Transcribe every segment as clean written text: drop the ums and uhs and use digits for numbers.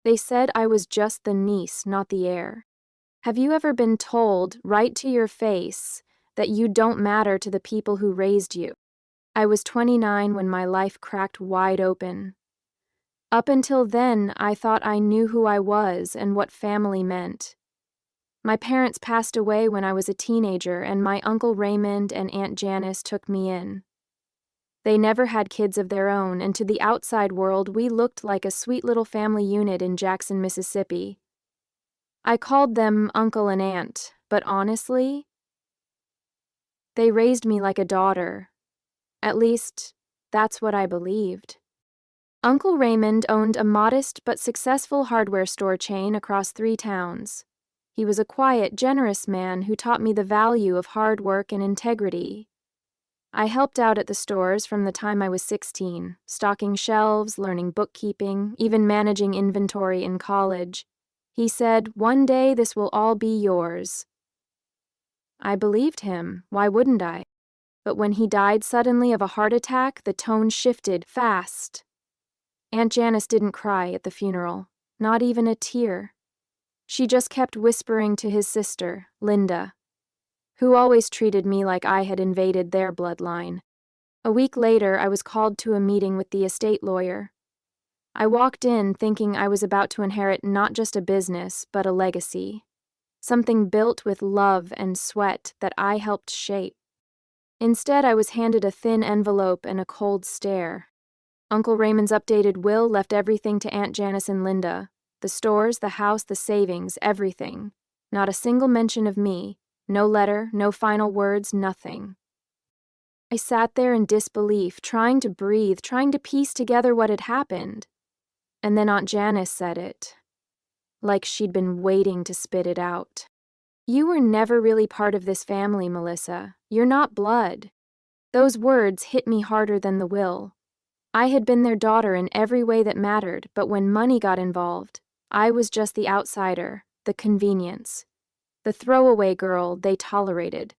They said I was just the niece, not the heir. Have you ever been told, right to your face, that you don't matter to the people who raised you? I was 29 when my life cracked wide open. Up until then, I thought I knew who I was and what family meant. My parents passed away when I was a teenager, and my Uncle Raymond and Aunt Janice took me in. They never had kids of their own, and to the outside world, we looked like a sweet little family unit in Jackson, Mississippi. I called them Uncle and Aunt, but honestly, they raised me like a daughter. At least, that's what I believed. Uncle Raymond owned a modest but successful hardware store chain across 3 towns. He was a quiet, generous man who taught me the value of hard work and integrity. I helped out at the stores from the time I was 16, stocking shelves, learning bookkeeping, even managing inventory in college. He said, "One day this will all be yours." I believed him, why wouldn't I? But when he died suddenly of a heart attack, the tone shifted fast. Aunt Janice didn't cry at the funeral, not even a tear. She just kept whispering to his sister, Linda, who always treated me like I had invaded their bloodline. A week later, I was called to a meeting with the estate lawyer. I walked in thinking I was about to inherit not just a business, but a legacy. Something built with love and sweat that I helped shape. Instead, I was handed a thin envelope and a cold stare. Uncle Raymond's updated will left everything to Aunt Janice and Linda. The stores, the house, the savings, everything. Not a single mention of me. No letter, no final words, nothing. I sat there in disbelief, trying to breathe, trying to piece together what had happened. And then Aunt Janice said it, like she'd been waiting to spit it out. "You were never really part of this family, Melissa. You're not blood." Those words hit me harder than the will. I had been their daughter in every way that mattered, but when money got involved, I was just the outsider, the convenience, the throwaway girl they tolerated.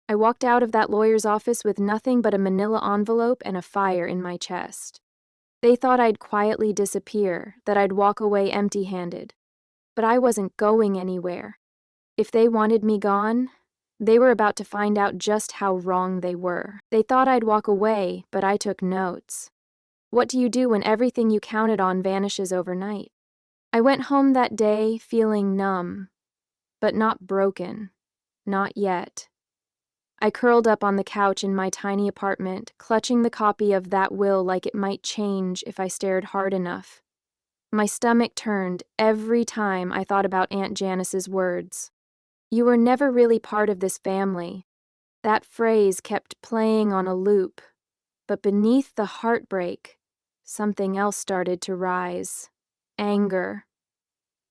I walked out of that lawyer's office with nothing but a manila envelope and a fire in my chest. They thought I'd quietly disappear, that I'd walk away empty-handed. But I wasn't going anywhere. If they wanted me gone, they were about to find out just how wrong they were. They thought I'd walk away, but I took notes. What do you do when everything you counted on vanishes overnight? I went home that day feeling numb, but not broken. Not yet. I curled up on the couch in my tiny apartment, clutching the copy of that will like it might change if I stared hard enough. My stomach turned every time I thought about Aunt Janice's words. "You were never really part of this family." That phrase kept playing on a loop, but beneath the heartbreak, something else started to rise. Anger.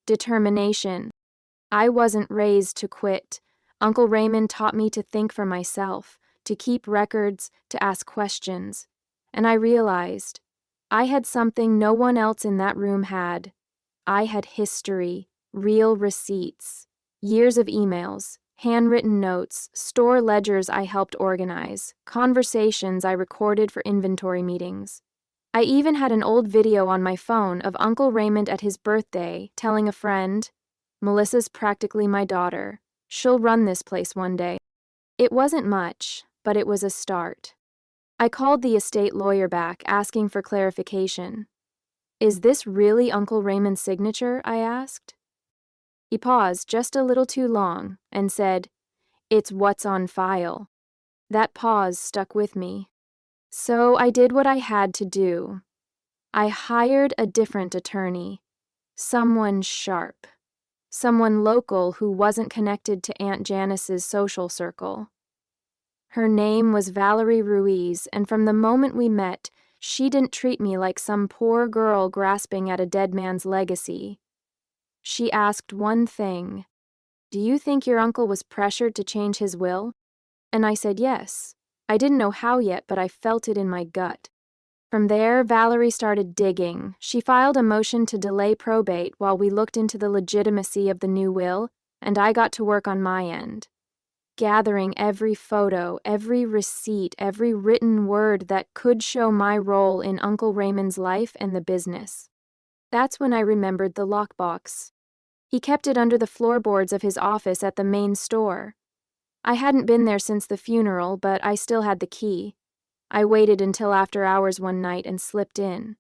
Determination. I wasn't raised to quit. Uncle Raymond taught me to think for myself, to keep records, to ask questions. And I realized I had something no one else in that room had. I had history, real receipts, years of emails, handwritten notes, store ledgers I helped organize, conversations I recorded for inventory meetings. I even had an old video on my phone of Uncle Raymond at his birthday telling a friend, "Melissa's practically my daughter. She'll run this place one day." It wasn't much, but it was a start. I called the estate lawyer back, asking for clarification. "Is this really Uncle Raymond's signature?" I asked. He paused just a little too long and said, "It's what's on file." That pause stuck with me. So I did what I had to do. I hired a different attorney, someone sharp, someone local who wasn't connected to Aunt Janice's social circle. Her name was Valerie Ruiz, and from the moment we met, she didn't treat me like some poor girl grasping at a dead man's legacy. She asked one thing: "Do you think your uncle was pressured to change his will?" And I said yes. I didn't know how yet, but I felt it in my gut. From there, Valerie started digging. She filed a motion to delay probate while we looked into the legitimacy of the new will, and I got to work on my end, gathering every photo, every receipt, every written word that could show my role in Uncle Raymond's life and the business. That's when I remembered the lockbox. He kept it under the floorboards of his office at the main store. I hadn't been there since the funeral, but I still had the key. I waited until after hours one night and slipped in.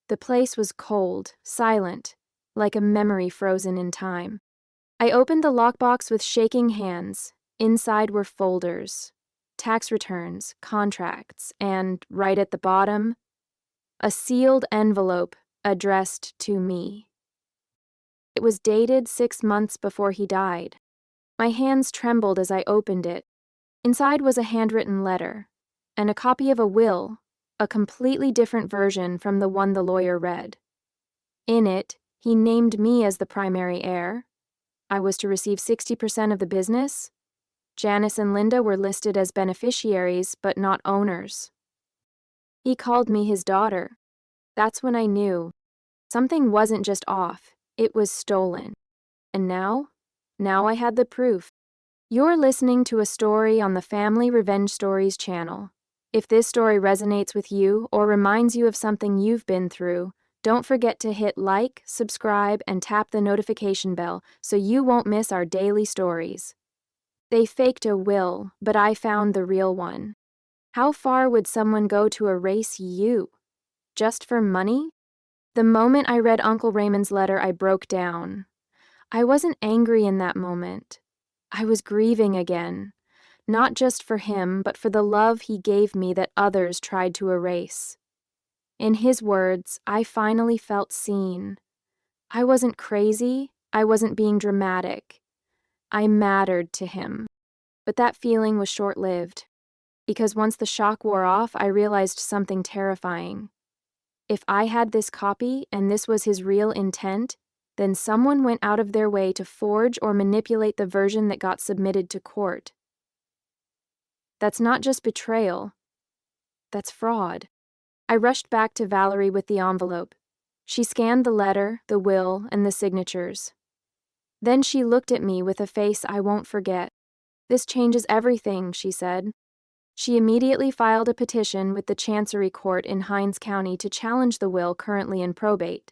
The place was cold, silent, like a memory frozen in time. I opened the lockbox with shaking hands. Inside were folders, tax returns, contracts, and, right at the bottom, a sealed envelope addressed to me. It was dated 6 months before he died. My hands trembled as I opened it. Inside was a handwritten letter, and a copy of a will, a completely different version from the one the lawyer read. In it, he named me as the primary heir. I was to receive 60% of the business. Janice and Linda were listed as beneficiaries, but not owners. He called me his daughter. That's when I knew. Something wasn't just off, it was stolen. And now I had the proof. You're listening to a story on the Family Revenge Stories channel. If this story resonates with you or reminds you of something you've been through, don't forget to hit like, subscribe, and tap the notification bell so you won't miss our daily stories. They faked a will, but I found the real one. How far would someone go to erase you? Just for money? The moment I read Uncle Raymond's letter, I broke down. I wasn't angry in that moment. I was grieving again, not just for him, but for the love he gave me that others tried to erase. In his words, I finally felt seen. I wasn't crazy, I wasn't being dramatic. I mattered to him. But that feeling was short-lived, because once the shock wore off, I realized something terrifying. If I had this copy and this was his real intent, then someone went out of their way to forge or manipulate the version that got submitted to court. That's not just betrayal. That's fraud. I rushed back to Valerie with the envelope. She scanned the letter, the will, and the signatures. Then she looked at me with a face I won't forget. "This changes everything," she said. She immediately filed a petition with the Chancery Court in Hinds County to challenge the will currently in probate.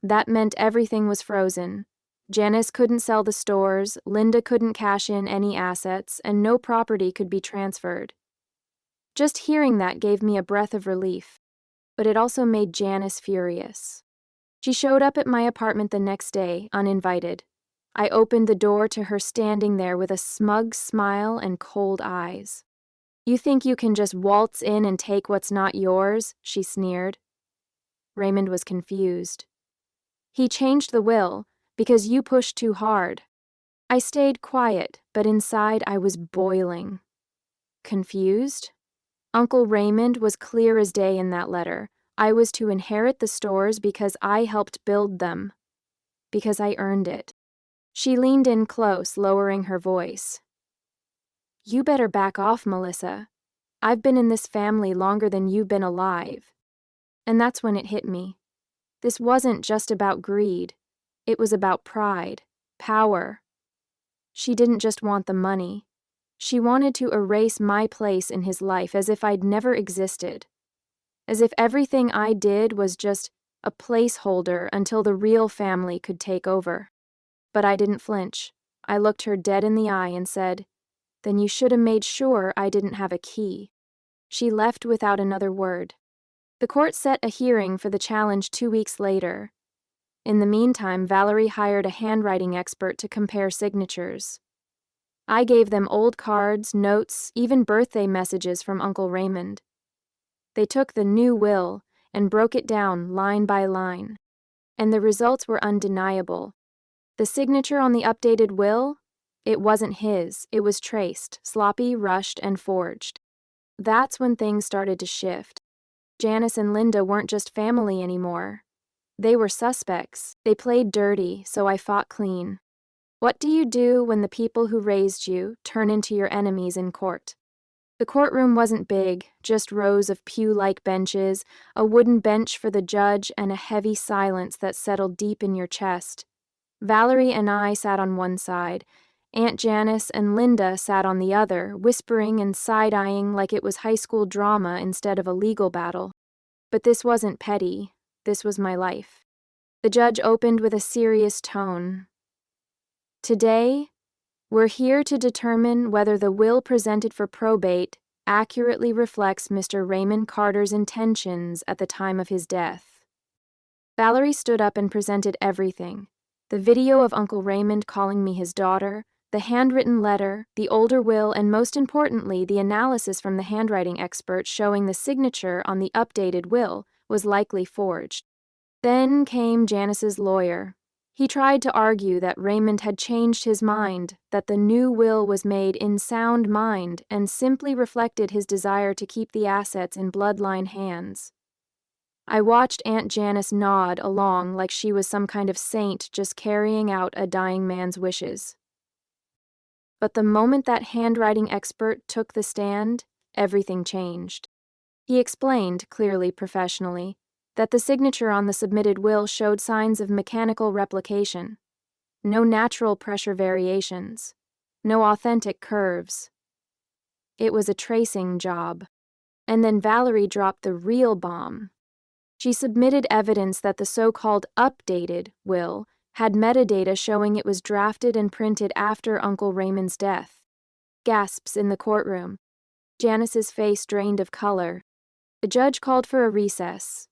That meant everything was frozen. Janice couldn't sell the stores, Linda couldn't cash in any assets, and no property could be transferred. Just hearing that gave me a breath of relief, but it also made Janice furious. She showed up at my apartment the next day, uninvited. I opened the door to her standing there with a smug smile and cold eyes. "You think you can just waltz in and take what's not yours?" she sneered. Raymond was confused. "He changed the will because you pushed too hard." I stayed quiet, but inside I was boiling. Confused? Uncle Raymond was clear as day in that letter. I was to inherit the stores because I helped build them, because I earned it. She leaned in close, lowering her voice. "You better back off, Melissa. I've been in this family longer than you've been alive." And that's when it hit me. This wasn't just about greed. It was about pride, power. She didn't just want the money. She wanted to erase my place in his life as if I'd never existed. As if everything I did was just a placeholder until the real family could take over. But I didn't flinch. I looked her dead in the eye and said, "Then you should have made sure I didn't have a key." She left without another word. The court set a hearing for the challenge 2 weeks later. In the meantime, Valerie hired a handwriting expert to compare signatures. I gave them old cards, notes, even birthday messages from Uncle Raymond. They took the new will and broke it down line by line. And the results were undeniable. The signature on the updated will, it wasn't his, it was traced, sloppy, rushed, and forged. That's when things started to shift. Janice and Linda weren't just family anymore. They were suspects. They played dirty, so I fought clean. What do you do when the people who raised you turn into your enemies in court? The courtroom wasn't big, just rows of pew-like benches, a wooden bench for the judge, and a heavy silence that settled deep in your chest. Valerie and I sat on one side. Aunt Janice and Linda sat on the other, whispering and side-eyeing like it was high school drama instead of a legal battle. But this wasn't petty. This was my life. The judge opened with a serious tone. Today, we're here to determine whether the will presented for probate accurately reflects Mr. Raymond Carter's intentions at the time of his death. Valerie stood up and presented everything: the video of Uncle Raymond calling me his daughter, the handwritten letter, the older will, and most importantly, the analysis from the handwriting expert showing the signature on the updated will was likely forged. Then came Janice's lawyer. He tried to argue that Raymond had changed his mind, that the new will was made in sound mind and simply reflected his desire to keep the assets in bloodline hands. I watched Aunt Janice nod along like she was some kind of saint just carrying out a dying man's wishes. But the moment that handwriting expert took the stand, everything changed. He explained, clearly professionally, that the signature on the submitted will showed signs of mechanical replication. No natural pressure variations. No authentic curves. It was a tracing job. And then Valerie dropped the real bomb. She submitted evidence that the so-called updated will had metadata showing it was drafted and printed after Uncle Raymond's death. Gasps in the courtroom. Janice's face drained of color. The judge called for a recess.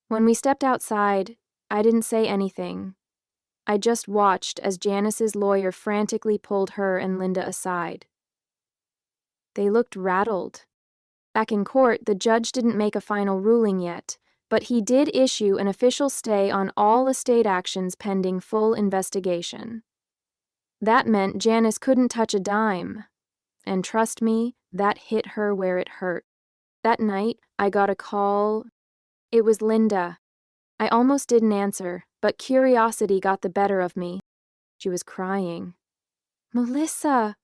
When we stepped outside, I didn't say anything. I just watched as Janice's lawyer frantically pulled her and Linda aside. They looked rattled. Back in court, the judge didn't make a final ruling yet, but he did issue an official stay on all estate actions pending full investigation. That meant Janice couldn't touch a dime. And trust me, that hit her where it hurt. That night, I got a call. It was Linda. I almost didn't answer, but curiosity got the better of me. She was crying. "Melissa!"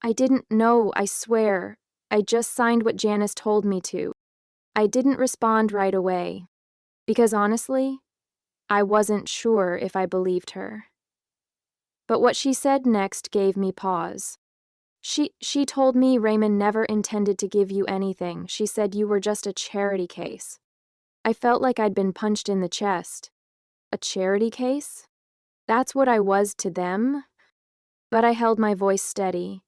I didn't know, I swear. I just signed what Janice told me to. I didn't respond right away, because honestly, I wasn't sure if I believed her. But what she said next gave me pause. She told me Raymond never intended to give you anything. She said you were just a charity case. I felt like I'd been punched in the chest. A charity case? That's what I was to them? But I held my voice steady.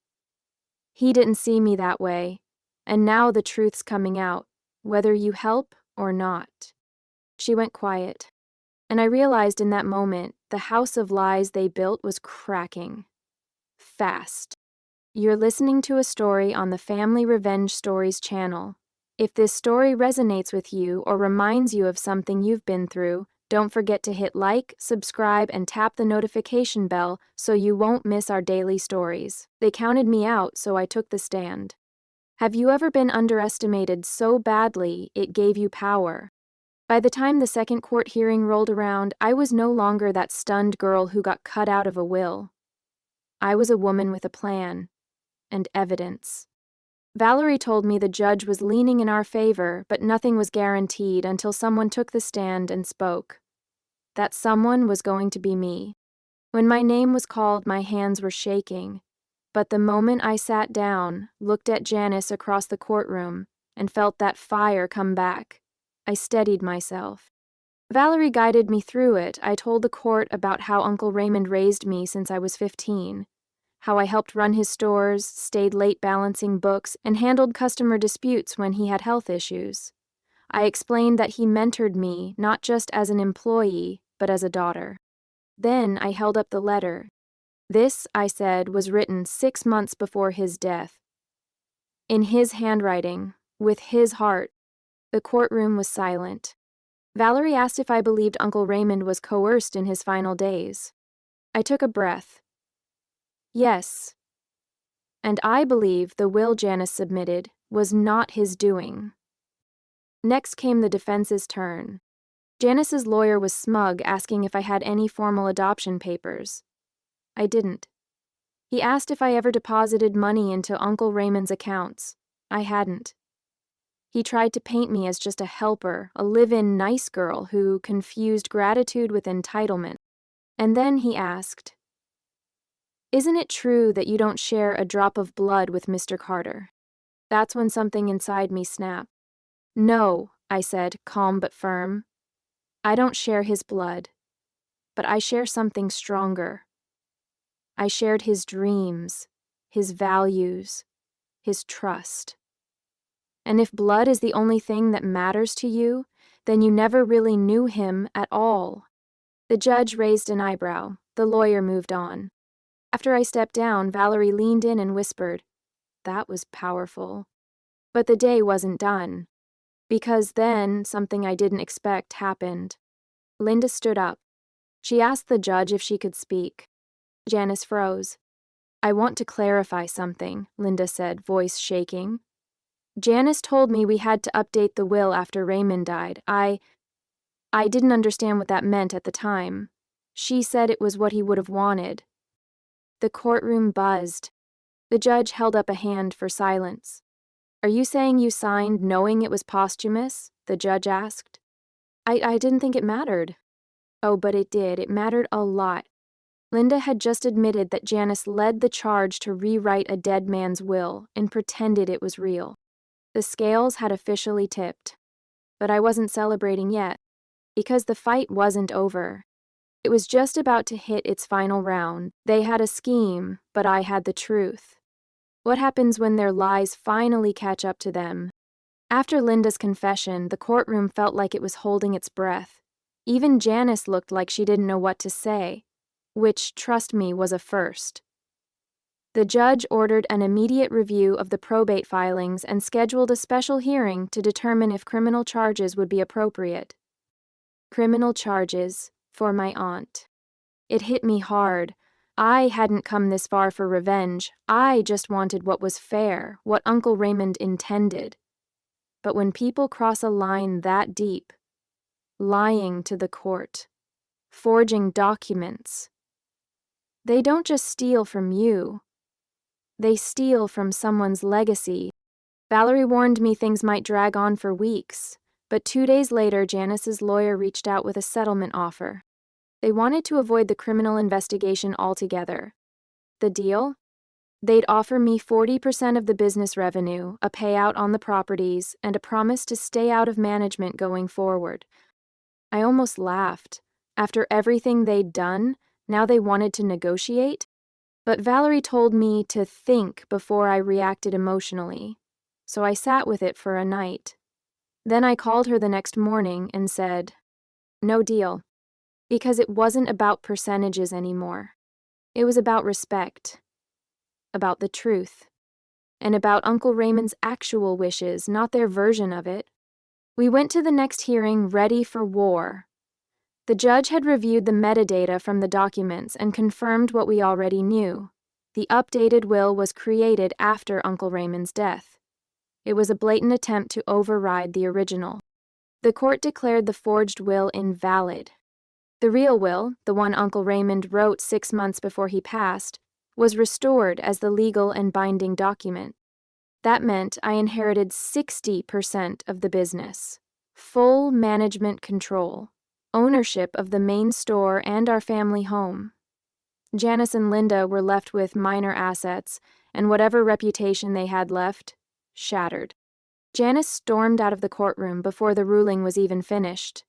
He didn't see me that way, and now the truth's coming out, whether you help or not. She went quiet, and I realized in that moment the house of lies they built was cracking. Fast. You're listening to a story on the Family Revenge Stories channel. If this story resonates with you or reminds you of something you've been through, don't forget to hit like, subscribe, and tap the notification bell so you won't miss our daily stories. They counted me out, so I took the stand. Have you ever been underestimated so badly it gave you power? By the time the second court hearing rolled around, I was no longer that stunned girl who got cut out of a will. I was a woman with a plan and evidence. Valerie told me the judge was leaning in our favor, but nothing was guaranteed until someone took the stand and spoke. That someone was going to be me. When my name was called, my hands were shaking. But the moment I sat down, looked at Janice across the courtroom, and felt that fire come back, I steadied myself. Valerie guided me through it. I told the court about how Uncle Raymond raised me since I was 15. How I helped run his stores, stayed late balancing books, and handled customer disputes when he had health issues. I explained that he mentored me not just as an employee, but as a daughter. Then I held up the letter. This, I said, was written 6 months before his death. In his handwriting, with his heart. The courtroom was silent. Valerie asked if I believed Uncle Raymond was coerced in his final days. I took a breath. Yes. And I believe the will Janice submitted was not his doing. Next came the defense's turn. Janice's lawyer was smug, asking if I had any formal adoption papers. I didn't. He asked if I ever deposited money into Uncle Raymond's accounts. I hadn't. He tried to paint me as just a helper, a live-in nice girl who confused gratitude with entitlement. And then he asked, "Isn't it true that you don't share a drop of blood with Mr. Carter?" That's when something inside me snapped. "No," I said, calm but firm. I don't share his blood, but I share something stronger. I shared his dreams, his values, his trust. And if blood is the only thing that matters to you, then you never really knew him at all. The judge raised an eyebrow. The lawyer moved on. After I stepped down, Valerie leaned in and whispered, "That was powerful." But the day wasn't done. Because then, something I didn't expect happened. Linda stood up. She asked the judge if she could speak. Janice froze. "I want to clarify something," Linda said, voice shaking. "Janice told me we had to update the will after Raymond died. I didn't understand what that meant at the time. She said it was what he would have wanted." The courtroom buzzed. The judge held up a hand for silence. "Are you saying you signed knowing it was posthumous?" the judge asked. I didn't think it mattered." "Oh, but it did. It mattered a lot." Linda had just admitted that Janice led the charge to rewrite a dead man's will and pretended it was real. The scales had officially tipped. But I wasn't celebrating yet, because the fight wasn't over. It was just about to hit its final round. They had a scheme, but I had the truth. What happens when their lies finally catch up to them? After Linda's confession, the courtroom felt like it was holding its breath. Even Janice looked like she didn't know what to say, which, trust me, was a first. The judge ordered an immediate review of the probate filings and scheduled a special hearing to determine if criminal charges would be appropriate. Criminal charges for my aunt. It hit me hard. I hadn't come this far for revenge. I just wanted what was fair, what Uncle Raymond intended. But when people cross a line that deep, lying to the court, forging documents, they don't just steal from you. They steal from someone's legacy. Valerie warned me things might drag on for weeks, but 2 days later, Janice's lawyer reached out with a settlement offer. They wanted to avoid the criminal investigation altogether. The deal? They'd offer me 40% of the business revenue, a payout on the properties, and a promise to stay out of management going forward. I almost laughed. After everything they'd done, now they wanted to negotiate? But Valerie told me to think before I reacted emotionally, so I sat with it for a night. Then I called her the next morning and said, "No deal," because it wasn't about percentages anymore. It was about respect, about the truth, and about Uncle Raymond's actual wishes, not their version of it. We went to the next hearing ready for war. The judge had reviewed the metadata from the documents and confirmed what we already knew. The updated will was created after Uncle Raymond's death. It was a blatant attempt to override the original. The court declared the forged will invalid. The real will, the one Uncle Raymond wrote 6 months before he passed, was restored as the legal and binding document. That meant I inherited 60% of the business, full management control, ownership of the main store and our family home. Janice and Linda were left with minor assets, and whatever reputation they had left, shattered. Janice stormed out of the courtroom before the ruling was even finished.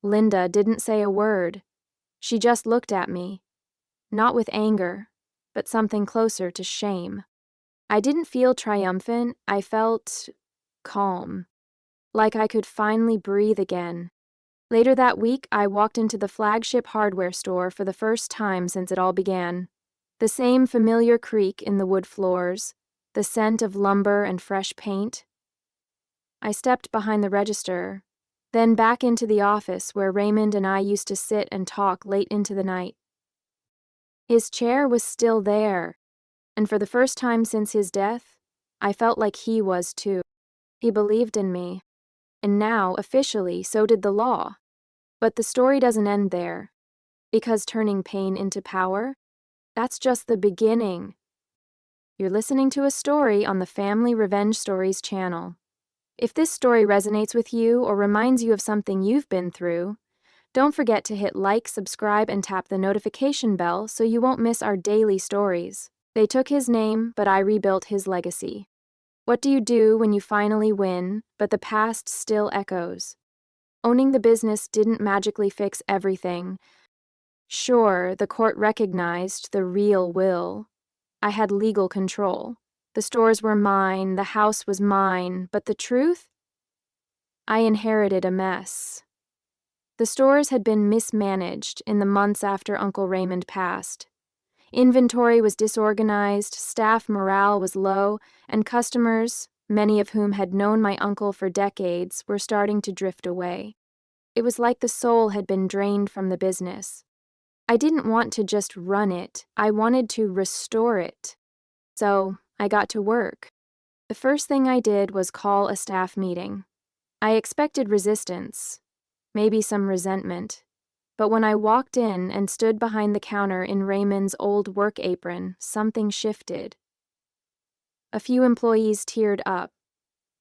Linda didn't say a word. She just looked at me, not with anger, but something closer to shame. I didn't feel triumphant. I felt calm, like I could finally breathe again. Later that week, I walked into the flagship hardware store for the first time since it all began. The same familiar creak in the wood floors, the scent of lumber and fresh paint. I stepped behind the register, then back into the office where Raymond and I used to sit and talk late into the night. His chair was still there, and for the first time since his death, I felt like he was too. He believed in me, and now, officially, so did the law. But the story doesn't end there, because turning pain into power, that's just the beginning. You're listening to a story on the Family Revenge Stories channel. If this story resonates with you or reminds you of something you've been through, don't forget to hit like, subscribe, and tap the notification bell so you won't miss our daily stories. They took his name, but I rebuilt his legacy. What do you do when you finally win, but the past still echoes? Owning the business didn't magically fix everything. Sure, the court recognized the real will. I had legal control. The stores were mine, the house was mine, but the truth? I inherited a mess. The stores had been mismanaged in the months after Uncle Raymond passed. Inventory was disorganized, staff morale was low, and customers, many of whom had known my uncle for decades, were starting to drift away. It was like the soul had been drained from the business. I didn't want to just run it, I wanted to restore it. So I got to work. The first thing I did was call a staff meeting. I expected resistance, maybe some resentment. But when I walked in and stood behind the counter in Raymond's old work apron, something shifted. A few employees teared up.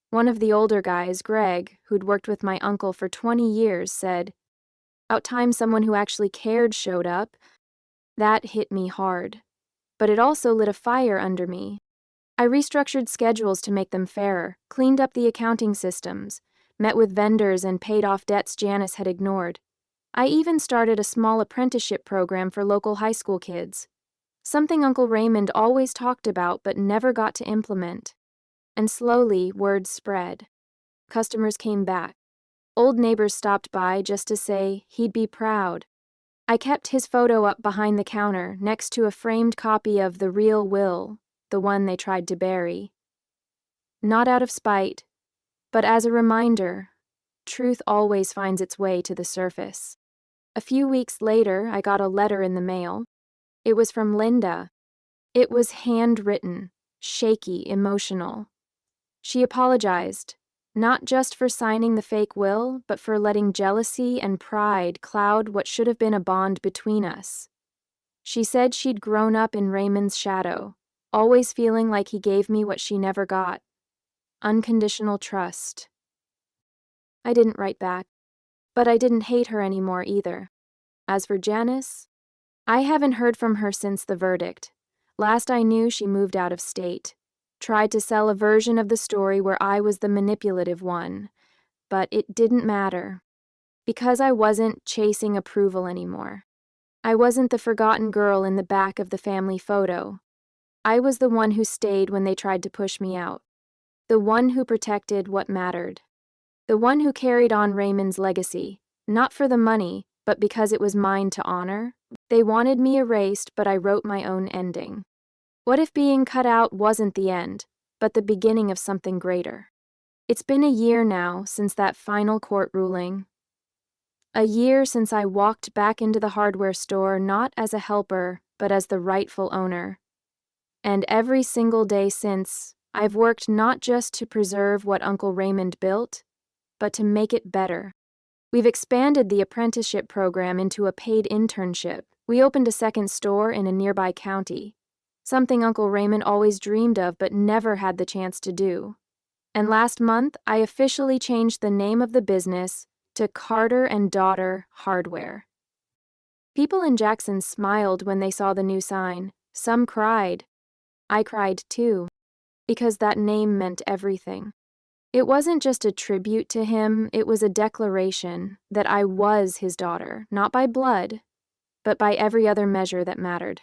One of the older guys, Greg, who'd worked with my uncle for 20 years, said, "About time someone who actually cared showed up." That hit me hard. But it also lit a fire under me. I restructured schedules to make them fairer, cleaned up the accounting systems, met with vendors and paid off debts Janice had ignored. I even started a small apprenticeship program for local high school kids, something Uncle Raymond always talked about but never got to implement. And slowly, word spread. Customers came back. Old neighbors stopped by just to say he'd be proud. I kept his photo up behind the counter next to a framed copy of The Real Will, the one they tried to bury. Not out of spite, but as a reminder, truth always finds its way to the surface. A few weeks later, I got a letter in the mail. It was from Linda. It was handwritten, shaky, emotional. She apologized, not just for signing the fake will, but for letting jealousy and pride cloud what should have been a bond between us. She said she'd grown up in Raymond's shadow, always feeling like he gave me what she never got. Unconditional trust. I didn't write back, but I didn't hate her anymore either. As for Janice, I haven't heard from her since the verdict. Last I knew, she moved out of state. Tried to sell a version of the story where I was the manipulative one, but it didn't matter, because I wasn't chasing approval anymore. I wasn't the forgotten girl in the back of the family photo. I was the one who stayed when they tried to push me out, the one who protected what mattered, the one who carried on Raymond's legacy, not for the money, but because it was mine to honor. They wanted me erased, but I wrote my own ending. What if being cut out wasn't the end, but the beginning of something greater? It's been a year now since that final court ruling. A year since I walked back into the hardware store not as a helper, but as the rightful owner. And every single day since, I've worked not just to preserve what Uncle Raymond built, but to make it better. We've expanded the apprenticeship program into a paid internship. We opened a second store in a nearby county, something Uncle Raymond always dreamed of but never had the chance to do. And last month, I officially changed the name of the business to Carter and Daughter Hardware. People in Jackson smiled when they saw the new sign. Some cried. I cried too, because that name meant everything. It wasn't just a tribute to him, it was a declaration that I was his daughter, not by blood, but by every other measure that mattered.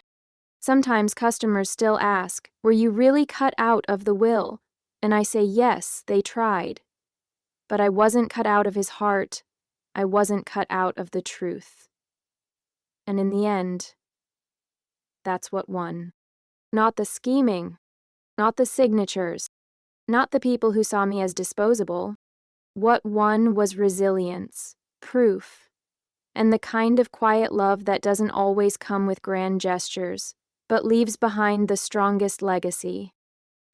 Sometimes customers still ask, "Were you really cut out of the will?" And I say, yes, they tried. But I wasn't cut out of his heart. I wasn't cut out of the truth. And in the end, that's what won. Not the scheming, not the signatures, not the people who saw me as disposable. What won was resilience, proof, and the kind of quiet love that doesn't always come with grand gestures, but leaves behind the strongest legacy.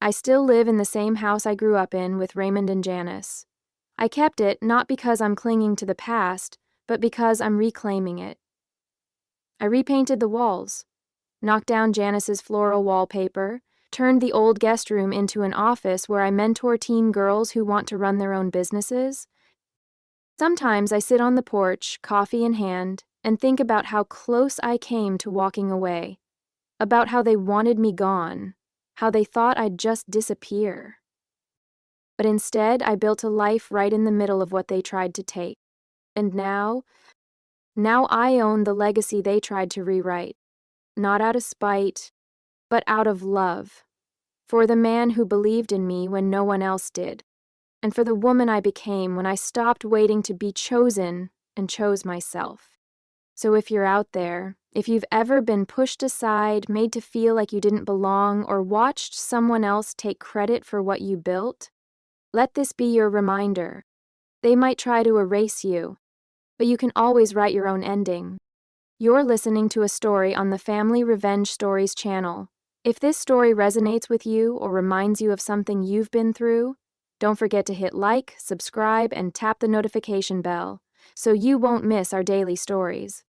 I still live in the same house I grew up in with Raymond and Janice. I kept it not because I'm clinging to the past, but because I'm reclaiming it. I repainted the walls, knocked down Janice's floral wallpaper, turned the old guest room into an office where I mentor teen girls who want to run their own businesses. Sometimes I sit on the porch, coffee in hand, and think about how close I came to walking away, about how they wanted me gone, how they thought I'd just disappear. But instead, I built a life right in the middle of what they tried to take. And now I own the legacy they tried to rewrite, not out of spite, but out of love, for the man who believed in me when no one else did, and for the woman I became when I stopped waiting to be chosen and chose myself. So if you're out there, if you've ever been pushed aside, made to feel like you didn't belong, or watched someone else take credit for what you built, let this be your reminder. They might try to erase you, but you can always write your own ending. You're listening to a story on the Family Revenge Stories channel. If this story resonates with you or reminds you of something you've been through, don't forget to hit like, subscribe, and tap the notification bell so you won't miss our daily stories.